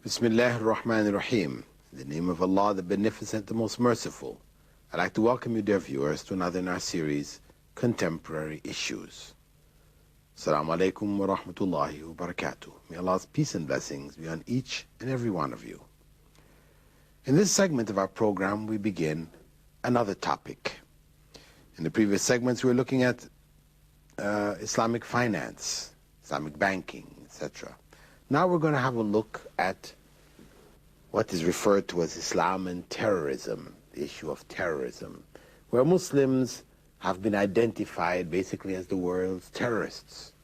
Bismillah ar-Rahman ar-Rahim. In the name of Allah, the Beneficent, the Most Merciful. I'd like to welcome you, dear viewers, to another in our series, Contemporary Issues. Assalamu alaikum wa rahmatullahi wa barakatuh. May Allah's peace and blessings be on each and every one of you. In this segment of our program, we begin another topic. In the previous segments, we were looking at Islamic finance, Islamic banking, etc. Now we're going to have a look at what is referred to as Islam and terrorism, the issue of terrorism, where Muslims have been identified basically as the world's terrorists.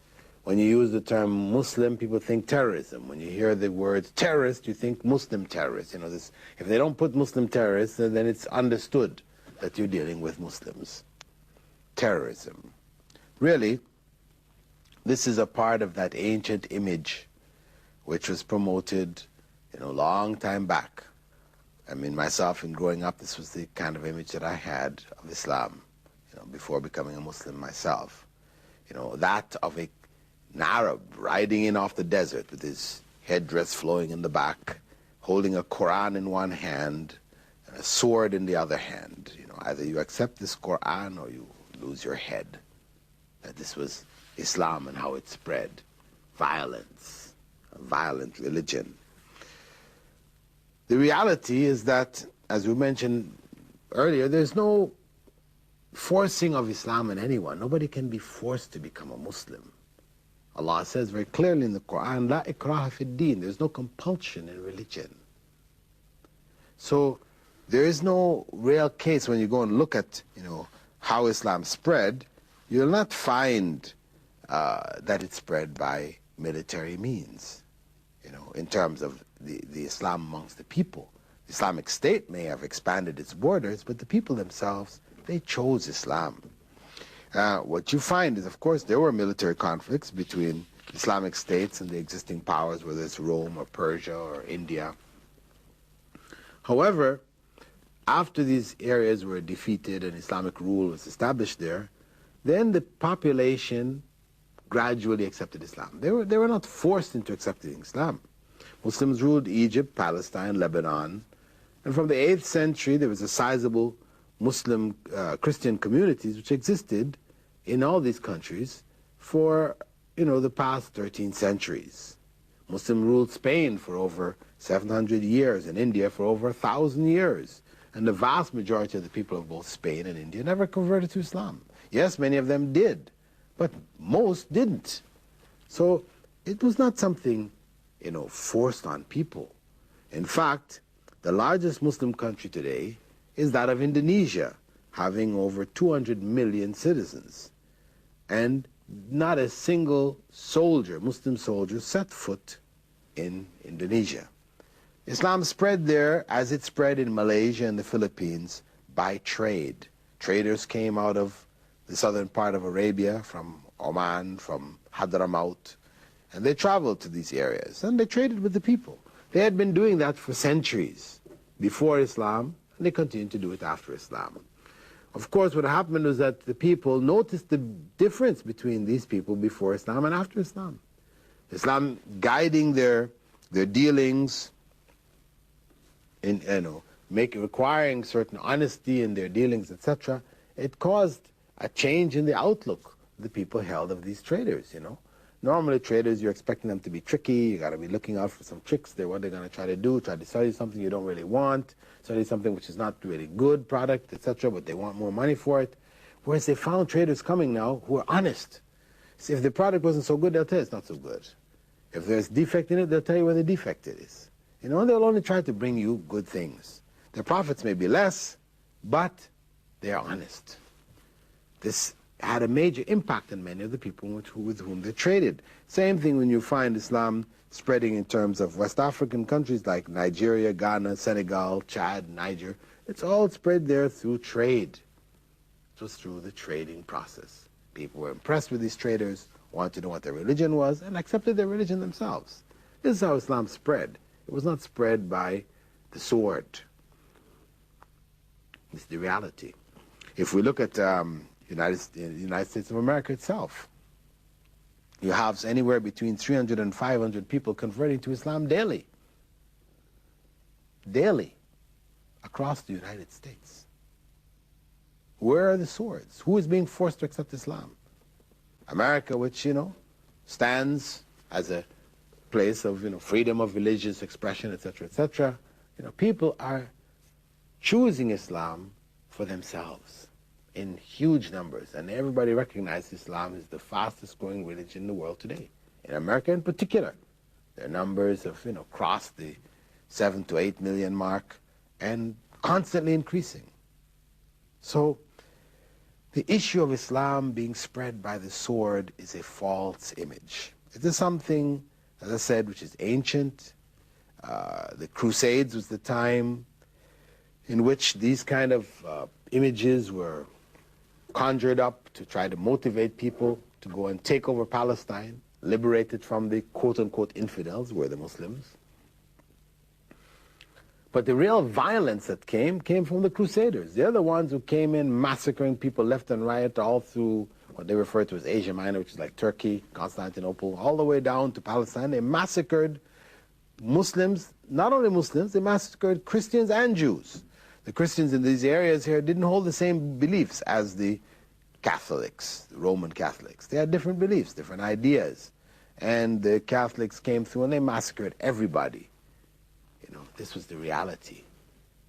When you use the term Muslim, people think terrorism. When you hear the word terrorist, you think Muslim terrorists. You know, if they don't put Muslim terrorists, then it's understood that you're dealing with Muslims. Terrorism. Really, this is a part of that ancient image which was promoted, a long time back. I mean, myself, in growing up, this was the kind of image that I had of Islam, before becoming a Muslim myself. That of an Arab riding in off the desert with his headdress flowing in the back, holding a Qur'an in one hand and a sword in the other hand. Either you accept this Qur'an or you lose your head. That this was Islam and how it spread. Violence. A violent religion. The reality is that, as we mentioned earlier, there's no forcing of Islam on anyone. Nobody can be forced to become a Muslim. Allah says very clearly in the Qur'an, La ikraha fi din. There's no compulsion in religion. So there is no real case when you go and look at, how Islam spread. You'll not find that it spread by military means. In terms of the Islam amongst the people. The Islamic State may have expanded its borders, but the people themselves, they chose Islam. What you find is, of course, there were military conflicts between Islamic states and the existing powers, whether it's Rome or Persia or India. However, after these areas were defeated and Islamic rule was established there, then the population gradually accepted Islam. They were not forced into accepting Islam. Muslims ruled Egypt, Palestine, Lebanon, and from the 8th century there was a sizable Muslim Christian communities which existed in all these countries for the past 13 centuries. Muslim ruled Spain for over 700 years and India for over 1,000 years, and the vast majority of the people of both Spain and India never converted to Islam. Yes, many of them did, but most didn't. So it was not something, forced on people. In fact, the largest Muslim country today is that of Indonesia, having over 200 million citizens. And not a single soldier, Muslim soldier, set foot in Indonesia. Islam spread there as it spread in Malaysia and the Philippines by trade. Traders came out of the southern part of Arabia, from Oman, from Hadramaut, and they traveled to these areas, and they traded with the people. They had been doing that for centuries before Islam, and they continued to do it after Islam. Of course, what happened was that the people noticed the difference between these people before Islam and after Islam. Islam guiding their dealings, requiring certain honesty in their dealings, etc., it caused a change in the outlook the people held of these traders, Normally traders, you're expecting them to be tricky, you got to be looking out for some tricks, what they're going to try to do, try to sell you something you don't really want, sell you something which is not really good product, etc., but they want more money for it. Whereas they found traders coming now who are honest. So if the product wasn't so good, they'll tell you it's not so good. If there's defect in it, they'll tell you where the defect is. They'll only try to bring you good things. Their profits may be less, but they are honest. This had a major impact on many of the people with whom they traded. Same thing when you find Islam spreading in terms of West African countries like Nigeria, Ghana, Senegal, Chad, Niger. It's all spread there through trade. It was through the trading process. People were impressed with these traders, wanted to know what their religion was, and accepted their religion themselves. This is how Islam spread. It was not spread by the sword. It's the reality. If we look at United States of America itself, you have anywhere between 300 and 500 people converting to Islam daily. daily across the United States. Where are the swords? Who is being forced to accept Islam? America, which, stands as a place of, freedom of religious expression, etc., etc. People are choosing Islam for themselves in huge numbers, and everybody recognizes Islam is the fastest growing religion in the world today. In America in particular, their numbers have, crossed the 7 to 8 million mark and constantly increasing. So the issue of Islam being spread by the sword is a false image. It is something, as I said, which is ancient. The Crusades was the time in which these kind of images were conjured up to try to motivate people to go and take over Palestine, liberate it from the quote-unquote infidels, who were the Muslims. But the real violence that came from the Crusaders. They're the ones who came in massacring people left and right all through what they refer to as Asia Minor, which is like Turkey, Constantinople, all the way down to Palestine. They massacred Muslims, not only Muslims, they massacred Christians and Jews. The Christians in these areas here didn't hold the same beliefs as the Catholics, the Roman Catholics. They had different beliefs, different ideas. And the Catholics came through and they massacred everybody. This was the reality.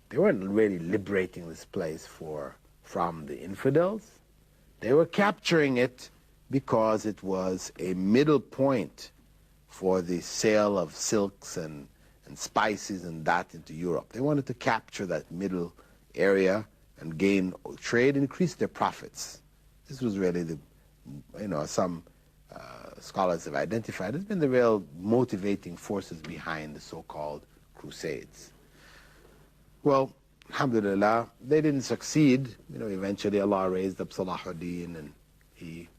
They weren't really liberating this place from the infidels. They were capturing it because it was a middle point for the sale of silks and spices and that into Europe. They wanted to capture that middle area and gain trade, increase their profits. This was really the, some scholars have identified, it's been the real motivating forces behind the so-called Crusades. Well, alhamdulillah, they didn't succeed. Eventually Allah raised up Salahuddin and he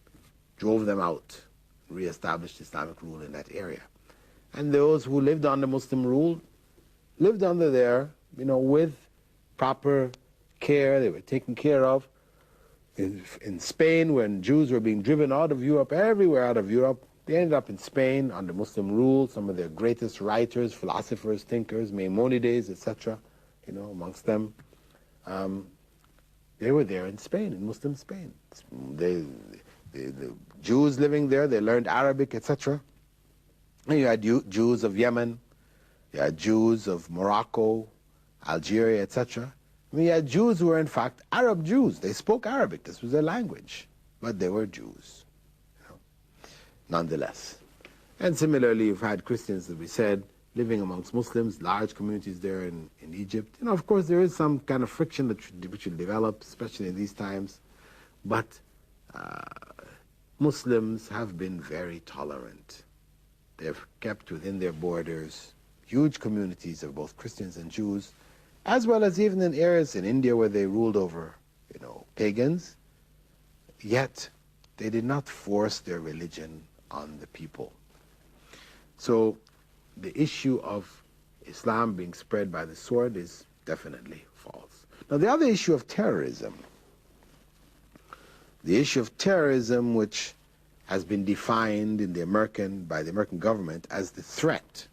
drove them out, re-established Islamic rule in that area. And those who lived under Muslim rule lived under there, with proper care. They were taken care of. In Spain, when Jews were being driven out of Europe, everywhere out of Europe, they ended up in Spain under Muslim rule. Some of their greatest writers, philosophers, thinkers, Maimonides, etc., amongst them, they were there in Spain, in Muslim Spain. The Jews living there, they learned Arabic, etc. And you had Jews of Yemen, you had Jews of Morocco, Algeria, etc. You had Jews who were in fact Arab Jews. They spoke Arabic, this was their language, but they were Jews, nonetheless. And similarly, you've had Christians, as we said, living amongst Muslims, large communities there in Egypt. Of course, there is some kind of friction which will develop, especially in these times, but Muslims have been very tolerant. They've kept within their borders huge communities of both Christians and Jews, as well as even in areas in India where they ruled over, pagans, yet they did not force their religion on the people. So the issue of Islam being spread by the sword is definitely false. Now the other issue of terrorism, which has been defined in by the American government as the threat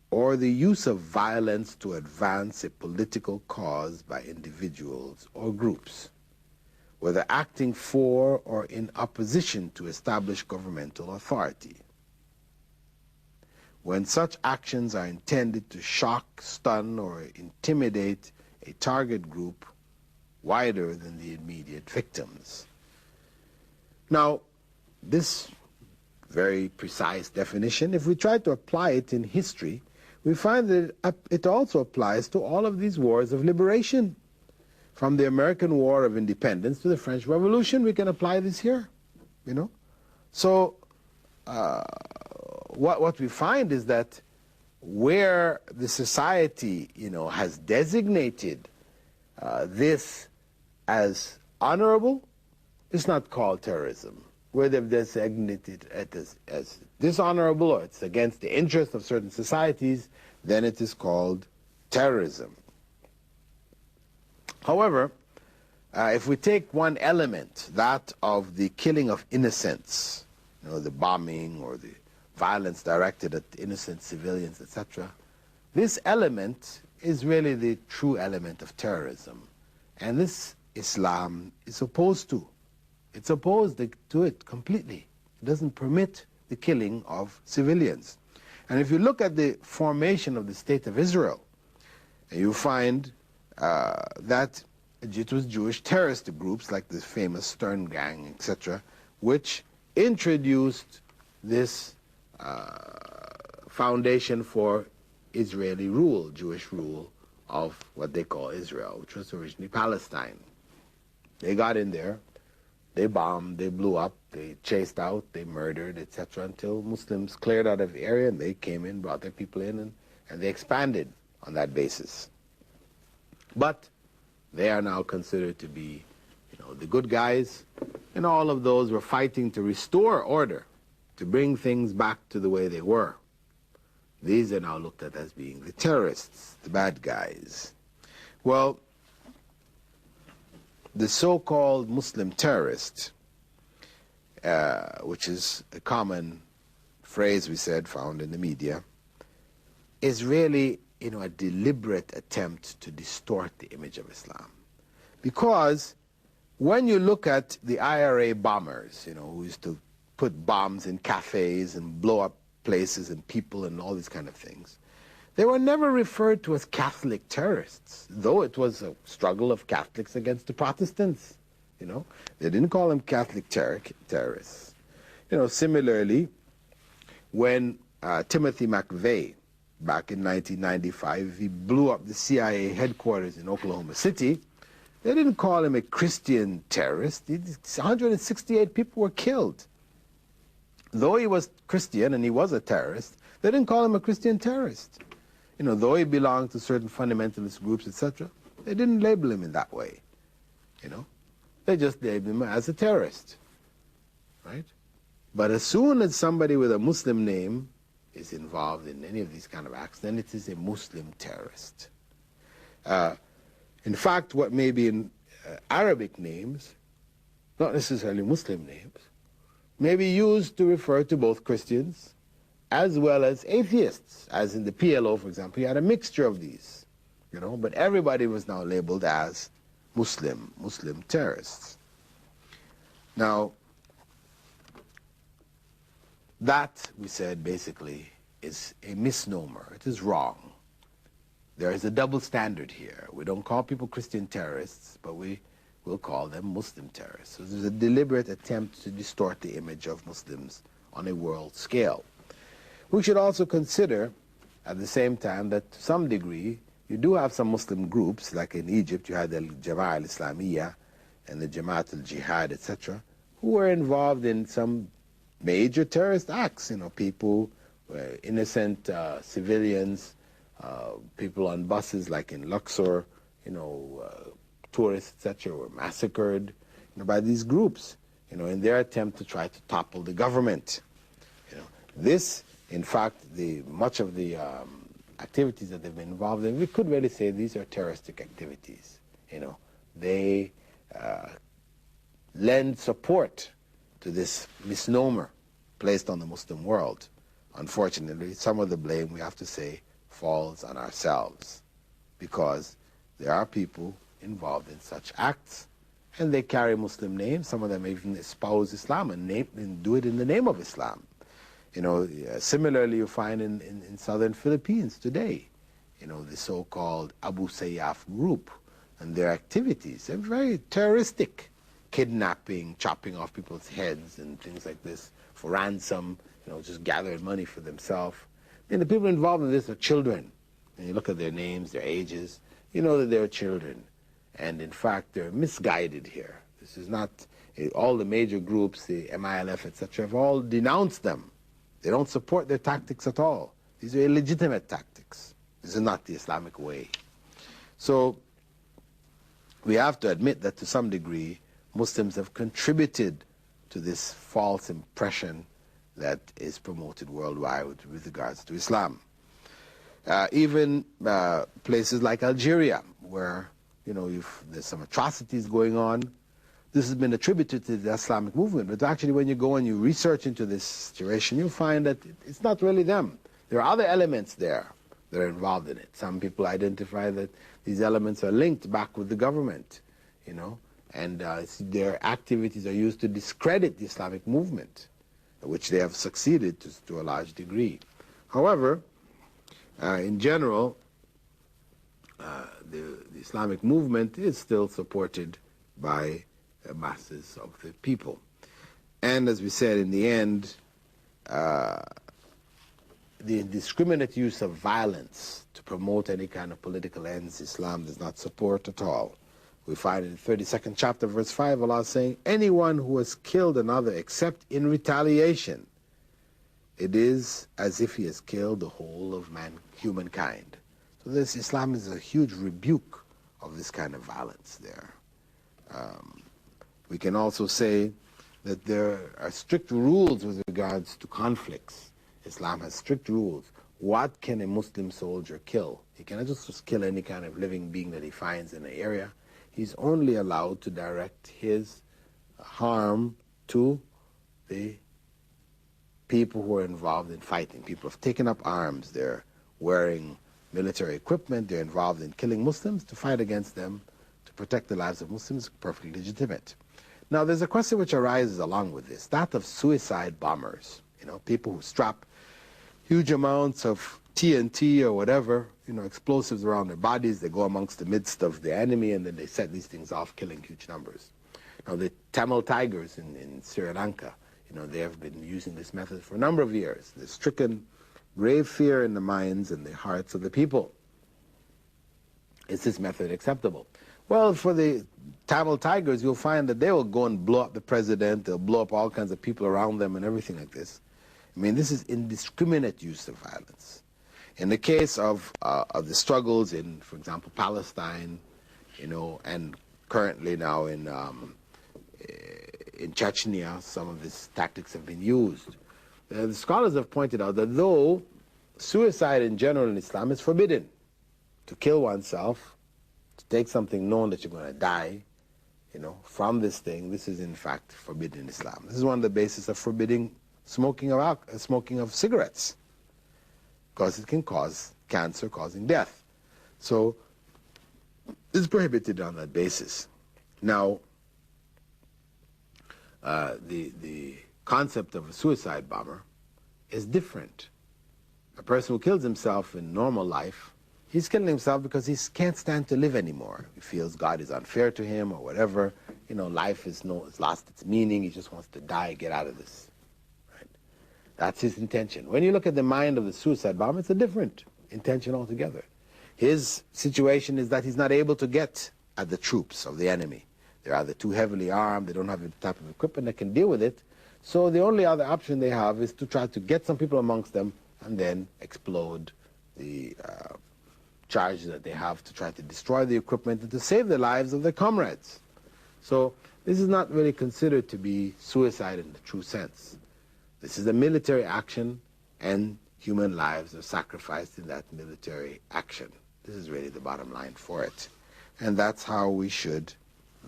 or the use of violence to advance a political cause by individuals or groups, whether acting for or in opposition to established governmental authority. When such actions are intended to shock, stun, or intimidate a target group wider than the immediate victims. Now, this very precise definition, if we try to apply it in history, we find that it also applies to all of these wars of liberation. From the American War of Independence to the French Revolution, we can apply this here, So what we find is that where the society, has designated this as honorable, it's not called terrorism. Where they've designated it as dishonorable or it's against the interests of certain societies, then it is called terrorism. However, if we take one element, that of the killing of innocents, the bombing or the violence directed at innocent civilians, etc., this element is really the true element of terrorism. And this Islam is opposed to. It's opposed to it completely. It doesn't permit the killing of civilians. And if you look at the formation of the State of Israel, you find that it was Jewish terrorist groups like the famous Stern Gang, etc., which introduced this foundation for Israeli rule, Jewish rule of what they call Israel, which was originally Palestine. They got in there, they bombed, they blew up, they chased out, they murdered, etc., until Muslims cleared out of the area and they came in, brought their people in, and they expanded on that basis. But they are now considered to be, the good guys, and all of those were fighting to restore order, to bring things back to the way they were. These are now looked at as being the terrorists, the bad guys. Well, the so-called Muslim terrorist, which is a common phrase we said found in the media, is really, a deliberate attempt to distort the image of Islam. Because when you look at the IRA bombers, who used to put bombs in cafes and blow up places and people and all these kind of things, they were never referred to as Catholic terrorists, though it was a struggle of Catholics against the Protestants. They didn't call them Catholic terrorists. Similarly, when Timothy McVeigh, back in 1995, he blew up the CIA headquarters in Oklahoma City, they didn't call him a Christian terrorist. 168 people were killed. Though he was Christian and he was a terrorist, they didn't call him a Christian terrorist. Though he belonged to certain fundamentalist groups, etc., they didn't label him in that way. They just labeled him as a terrorist, right? But as soon as somebody with a Muslim name is involved in any of these kind of acts, then it is a Muslim terrorist. In fact, what may be in Arabic names, not necessarily Muslim names, may be used to refer to both Christians as well as atheists, as in the PLO, for example. You had a mixture of these, but everybody was now labeled as Muslim terrorists. Now, that, we said, basically is a misnomer. It is wrong. There is a double standard here. We don't call people Christian terrorists, but we will call them Muslim terrorists. So there's a deliberate attempt to distort the image of Muslims on a world scale. We should also consider, at the same time, that to some degree, you do have some Muslim groups, like in Egypt, you had the Jama'ah al-Islamiyah and the Jama'at al-Jihad, etc., who were involved in some major terrorist acts. People, innocent civilians, people on buses, like in Luxor, tourists, etc., were massacred by these groups, in their attempt to try to topple the government. This, in fact, much of the activities that they've been involved in, we could really say these are terroristic activities. They lend support to this misnomer placed on the Muslim world. Unfortunately, some of the blame, we have to say, falls on ourselves, because there are people involved in such acts, and they carry Muslim names. Some of them even espouse Islam and do it in the name of Islam. Similarly, you find in southern Philippines today, the so-called Abu Sayyaf group and their activities. They're very terroristic, kidnapping, chopping off people's heads and things like this for ransom, just gathering money for themselves. And the people involved in this are children. And you look at their names, their ages, you know that they're children. And in fact, they're misguided here. This is not, all the major groups, the MILF, etc., have all denounced them. They don't support their tactics at all. These are illegitimate tactics. This is not the Islamic way. So we have to admit that to some degree, Muslims have contributed to this false impression that is promoted worldwide with regards to Islam. Even places like Algeria, where there's some atrocities going on, this has been attributed to the Islamic movement. But actually, when you go and you research into this situation, you find that it's not really them. There are other elements there, that are involved in it. Some people identify that these elements are linked back with the government, and their activities are used to discredit the Islamic movement, which they have succeeded to a large degree. However, in general, the Islamic movement is still supported by the masses of the people. And as we said, in the end, the indiscriminate use of violence to promote any kind of political ends, Islam does not support at all. We find in the 32nd chapter, verse 5, Allah saying, anyone who has killed another except in retaliation, it is as if he has killed the whole of humankind. So this Islam is a huge rebuke of this kind of violence there. We can also say that there are strict rules with regards to conflicts. Islam has strict rules. What can a Muslim soldier kill? He cannot just kill any kind of living being that he finds in an area. He's only allowed to direct his harm to the people who are involved in fighting. People have taken up arms. They're wearing military equipment. They're involved in killing Muslims. To fight against them, to protect the lives of Muslims, perfectly legitimate. Now, there's a question which arises along with this, that of suicide bombers. People who strap huge amounts of TNT or whatever, explosives around their bodies. They go amongst the midst of the enemy, and then they set these things off, killing huge numbers. Now, the Tamil Tigers in Sri Lanka, they have been using this method for a number of years. They've stricken grave fear in the minds and the hearts of the people. Is this method acceptable? Well, for the Tamil Tigers, you'll find that they will go and blow up the president. They'll blow up all kinds of people around them and everything like this. I mean, this is indiscriminate use of violence. In the case of the struggles in, for example, Palestine, and currently now in Chechnya, some of these tactics have been used. The scholars have pointed out that though suicide in general in Islam is forbidden, to kill oneself, to take something known that you're going to die, from this thing, this is in fact forbidden in Islam. This is one of the bases of forbidding smoking of cigarettes, because it can cause cancer, causing death. So it's prohibited on that basis. Now, the concept of a suicide bomber is different. A person who kills himself in normal life, he's killing himself because he can't stand to live anymore. He feels God is unfair to him or whatever. Life it's lost its meaning. He just wants to die, get out of this. Right? That's his intention. When you look at the mind of the suicide bomber, it's a different intention altogether. His situation is that he's not able to get at the troops of the enemy. They're either too heavily armed, they don't have the type of equipment that can deal with it. So the only other option they have is to try to get some people amongst them and then explode the charge that they have to try to destroy the equipment and to save the lives of their comrades. So this is not really considered to be suicide in the true sense. This is a military action, and human lives are sacrificed in that military action. This is really the bottom line for it. And that's how we should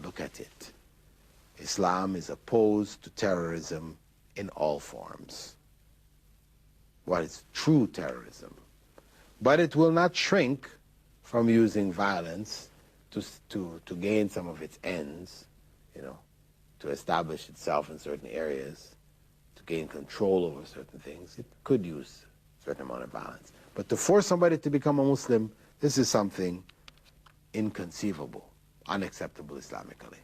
look at it. Islam is opposed to terrorism in all forms. What is true terrorism? But it will not shrink from using violence to gain some of its ends, to establish itself in certain areas, to gain control over certain things. It could use a certain amount of violence. But to force somebody to become a Muslim, this is something inconceivable, unacceptable Islamically.